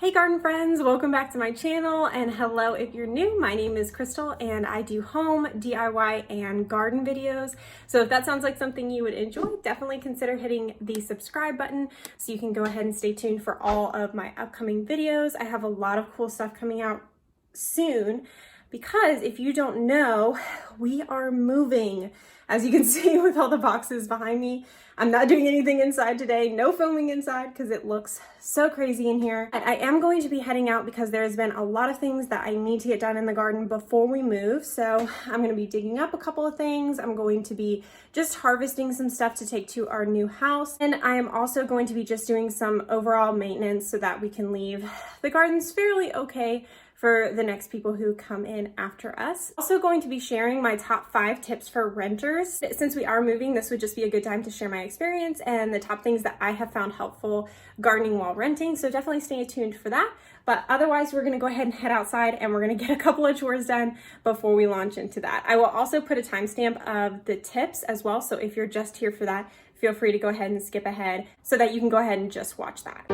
Hey garden friends, welcome back to my channel, and hello if you're new. My name is Crystal and I do home, DIY, and garden videos. So if that sounds like something you would enjoy, definitely consider hitting the subscribe button so you can go ahead and stay tuned for all of my upcoming videos. I have a lot of cool stuff coming out soon because if you don't know, we are moving. As you can see with all the boxes behind me, I'm not doing anything inside today, no filming inside because it looks so crazy in here. But I am going to be heading out because there's been a lot of things that I need to get done in the garden before we move. So I'm going to be digging up a couple of things. I'm going to be just harvesting some stuff to take to our new house. And I am also going to be just doing some overall maintenance so that we can leave the gardens fairly okay for the next people who come in after us. Also going to be sharing my top 5 tips for renters. Since we are moving, this would just be a good time to share my experience and the top things that I have found helpful gardening while renting. So definitely stay tuned for that. But otherwise, we're gonna go ahead and head outside and we're gonna get a couple of chores done before we launch into that. I will also put a timestamp of the tips as well. So if you're just here for that, feel free to go ahead and skip ahead so that you can go ahead and just watch that.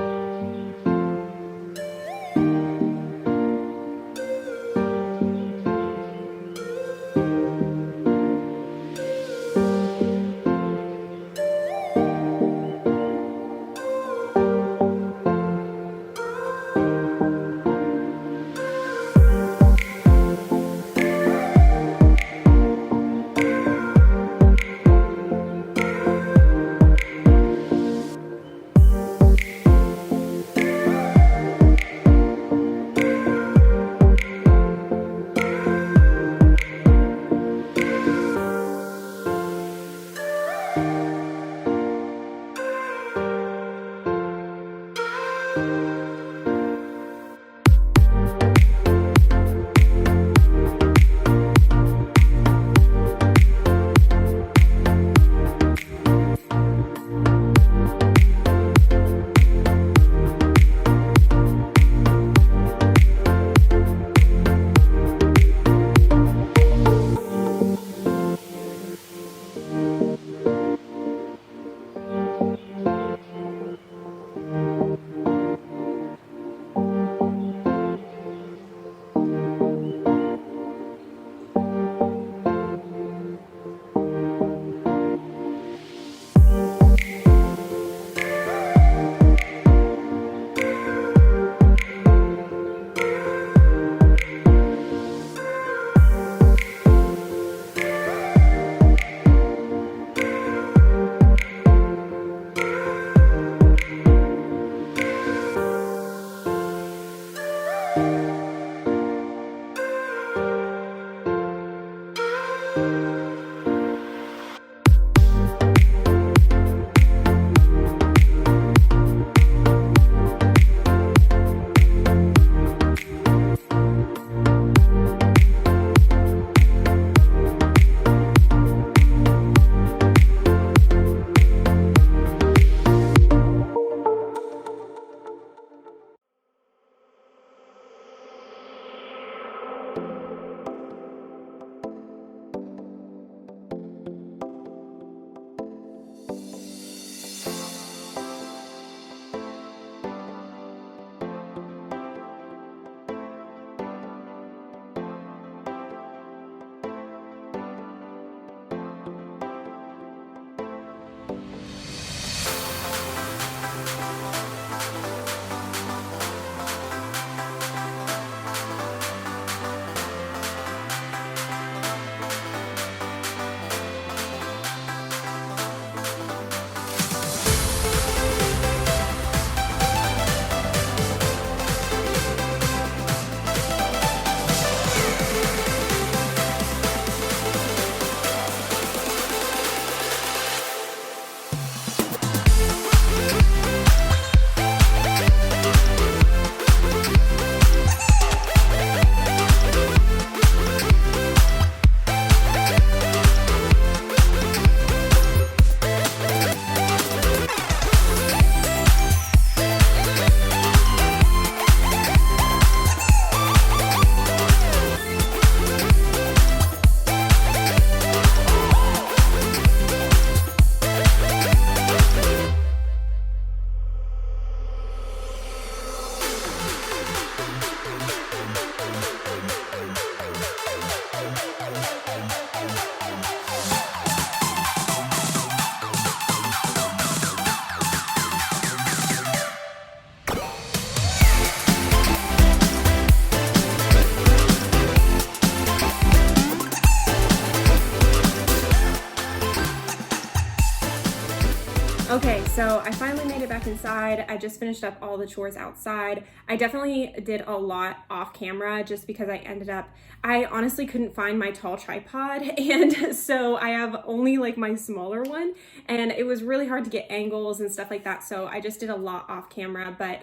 So I finally made it back inside. I just finished up all the chores outside. I definitely did a lot off camera just because I honestly couldn't find my tall tripod, and so I have only like my smaller one, and it was really hard to get angles and stuff like that, so I just did a lot off camera, but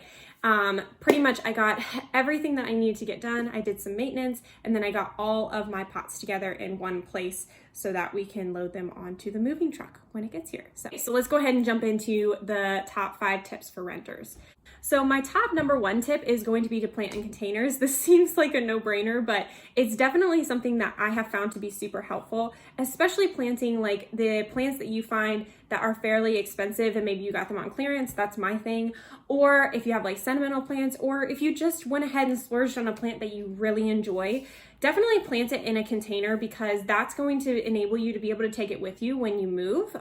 pretty much I got everything that I needed to get done. I did some maintenance, and then I got all of my pots together in one place so that we can load them onto the moving truck when it gets here. So let's go ahead and jump into the top 5 tips for renters. So my top number 1 tip is going to be to plant in containers. This seems like a no-brainer, but it's definitely something that I have found to be super helpful, especially planting like the plants that you find that are fairly expensive and maybe you got them on clearance. That's my thing. Or if you have like sentimental plants, or if you just went ahead and splurged on a plant that you really enjoy, definitely plant it in a container, because that's going to enable you to be able to take it with you when you move.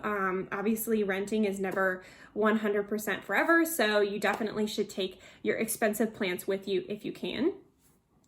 Obviously renting is never 100% forever, so you definitely should take your expensive plants with you if you can.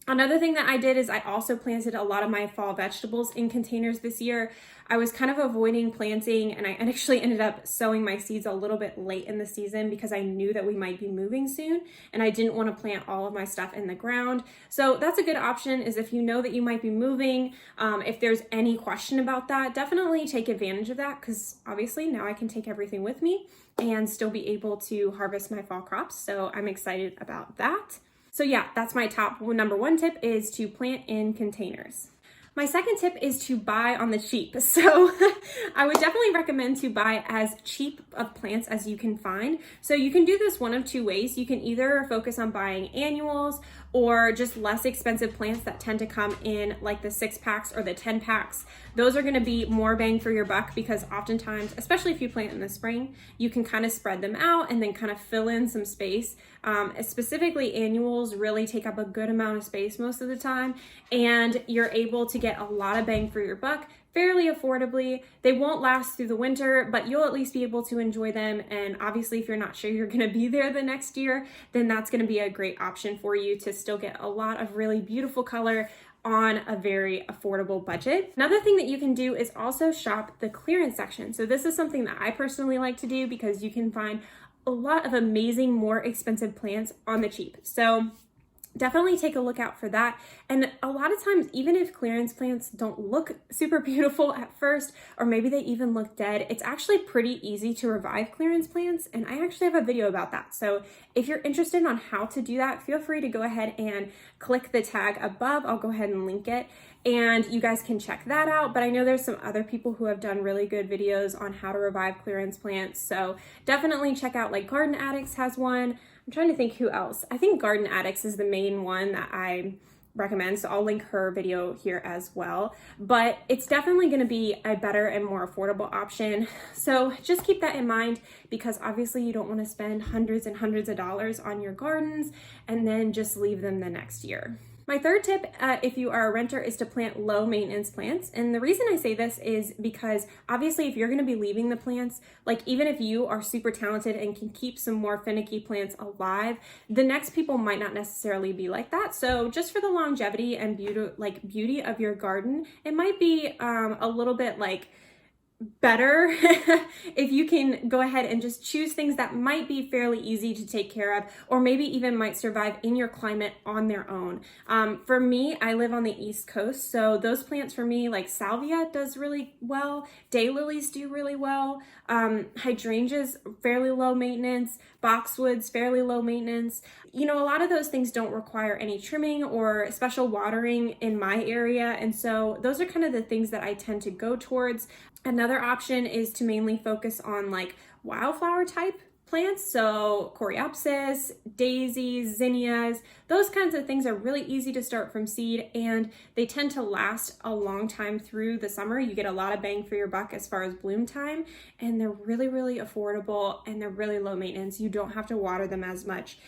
Another thing that I did is I also planted a lot of my fall vegetables in containers this year. I was kind of avoiding planting, and I actually ended up sowing my seeds a little bit late in the season because I knew that we might be moving soon, and I didn't want to plant all of my stuff in the ground. So that's a good option, is if you know that you might be moving, if there's any question about that, definitely take advantage of that, because obviously now I can take everything with me and still be able to harvest my fall crops. So I'm excited about that. So yeah, that's my top number 1 tip, is to plant in containers. My second tip is to buy on the cheap. So I would definitely recommend to buy as cheap of plants as you can find. So you can do this one of 2 ways. You can either focus on buying annuals or just less expensive plants that tend to come in like the 6-packs or the 10-packs. Those are gonna be more bang for your buck, because oftentimes, especially if you plant in the spring, you can kind of spread them out and then kind of fill in some space. Specifically, annuals really take up a good amount of space most of the time, and you're able to get a lot of bang for your buck fairly affordably. They won't last through the winter, but you'll at least be able to enjoy them. And obviously, if you're not sure you're going to be there the next year, then that's going to be a great option for you to still get a lot of really beautiful color on a very affordable budget. Another thing that you can do is also shop the clearance section. So this is something that I personally like to do, because you can find a lot of amazing, more expensive plants on the cheap. So definitely take a look out for that. And a lot of times, even if clearance plants don't look super beautiful at first, or maybe they even look dead, it's actually pretty easy to revive clearance plants. And I actually have a video about that. So if you're interested on how to do that, feel free to go ahead and click the tag above. I'll go ahead and link it, and you guys can check that out. But I know there's some other people who have done really good videos on how to revive clearance plants. So definitely check out, like Garden Addicts has one. I'm trying to think who else. I think Garden Addicts is the main one that I recommend, so I'll link her video here as well. But it's definitely going to be a better and more affordable option. So just keep that in mind, because obviously you don't want to spend hundreds and hundreds of dollars on your gardens and then just leave them the next year. My third tip, if you are a renter, is to plant low maintenance plants. And the reason I say this is because obviously if you're going to be leaving the plants, like even if you are super talented and can keep some more finicky plants alive, the next people might not necessarily be like that. So just for the longevity and beauty of your garden, it might be a little bit like better if you can go ahead and just choose things that might be fairly easy to take care of, or maybe even might survive in your climate on their own. For me, I live on the East Coast, so those plants for me, like salvia does really well, daylilies do really well, hydrangeas, fairly low maintenance, boxwoods, fairly low maintenance. You know, a lot of those things don't require any trimming or special watering in my area, and so those are kind of the things that I tend to go towards. Another option is to mainly focus on like wildflower type plants, so coreopsis, daisies, zinnias, those kinds of things are really easy to start from seed, and they tend to last a long time through the summer. You get a lot of bang for your buck as far as bloom time, and they're really, really affordable, and they're really low maintenance. You don't have to water them as much.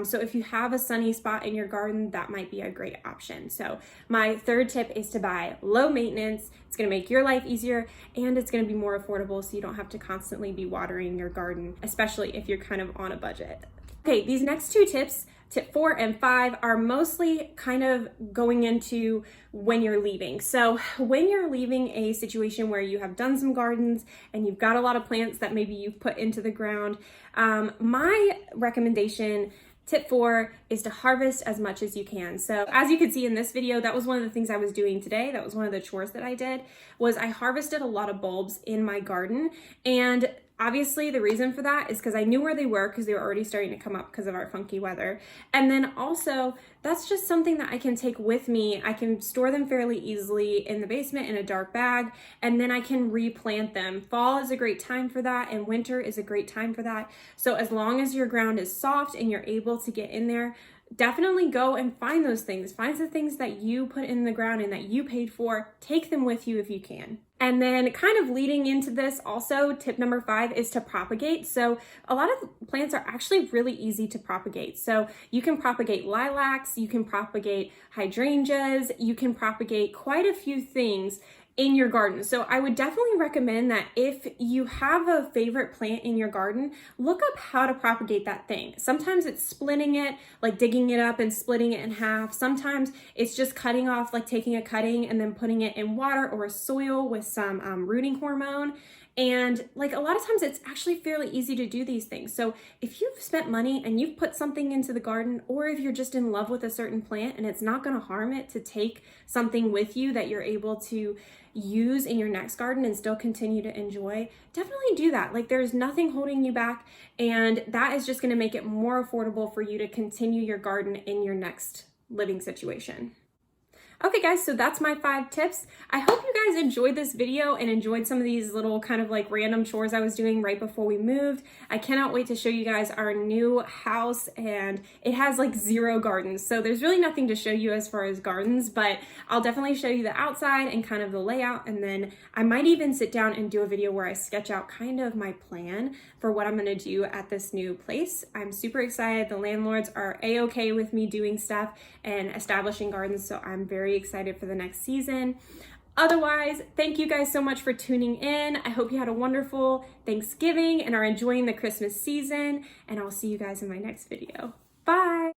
So if you have a sunny spot in your garden, that might be a great option. So my third tip is to buy low maintenance. It's going to make your life easier, and it's going to be more affordable, so you don't have to constantly be watering your garden, especially if you're kind of on a budget. Okay, these next 2 tips tip 4 and 5 are mostly kind of going into when you're leaving. So when you're leaving a situation where you have done some gardens and you've got a lot of plants that maybe you've put into the ground, my recommendation, tip 4, is to harvest as much as you can. So as you can see in this video, that was one of the things I was doing today. That was one of the chores that I did, was I harvested a lot of bulbs in my garden. And obviously the reason for that is because I knew where they were, because they were already starting to come up because of our funky weather. And then also that's just something that I can take with me. I can store them fairly easily in the basement in a dark bag, and then I can replant them. Fall is a great time for that, and winter is a great time for that. So as long as your ground is soft and you're able to get in there, definitely go and find those things. Find the things that you put in the ground and that you paid for. Take them with you if you can. And then kind of leading into this also, tip number 5 is to propagate. So a lot of plants are actually really easy to propagate. So you can propagate lilacs, you can propagate hydrangeas, you can propagate quite a few things in your garden. So I would definitely recommend that if you have a favorite plant in your garden, look up how to propagate that thing. Sometimes it's splitting it, like digging it up and splitting it in half. Sometimes it's just cutting off, like taking a cutting and then putting it in water or a soil with some rooting hormone. And like a lot of times it's actually fairly easy to do these things. So if you've spent money and you've put something into the garden, or if you're just in love with a certain plant and it's not going to harm it to take something with you that you're able to use in your next garden and still continue to enjoy, definitely do that. Like there's nothing holding you back, and that is just going to make it more affordable for you to continue your garden in your next living situation. Okay guys, so that's my 5 tips. I hope you guys enjoyed this video and enjoyed some of these little kind of like random chores I was doing right before we moved. I cannot wait to show you guys our new house, and it has like 0 gardens. So there's really nothing to show you as far as gardens, but I'll definitely show you the outside and kind of the layout. And then I might even sit down and do a video where I sketch out kind of my plan for what I'm gonna do at this new place. I'm super excited. The landlords are a-okay with me doing stuff and establishing gardens, so I'm very excited for the next season. Otherwise, thank you guys so much for tuning in. I hope you had a wonderful Thanksgiving and are enjoying the Christmas season, and I'll see you guys in my next video. Bye!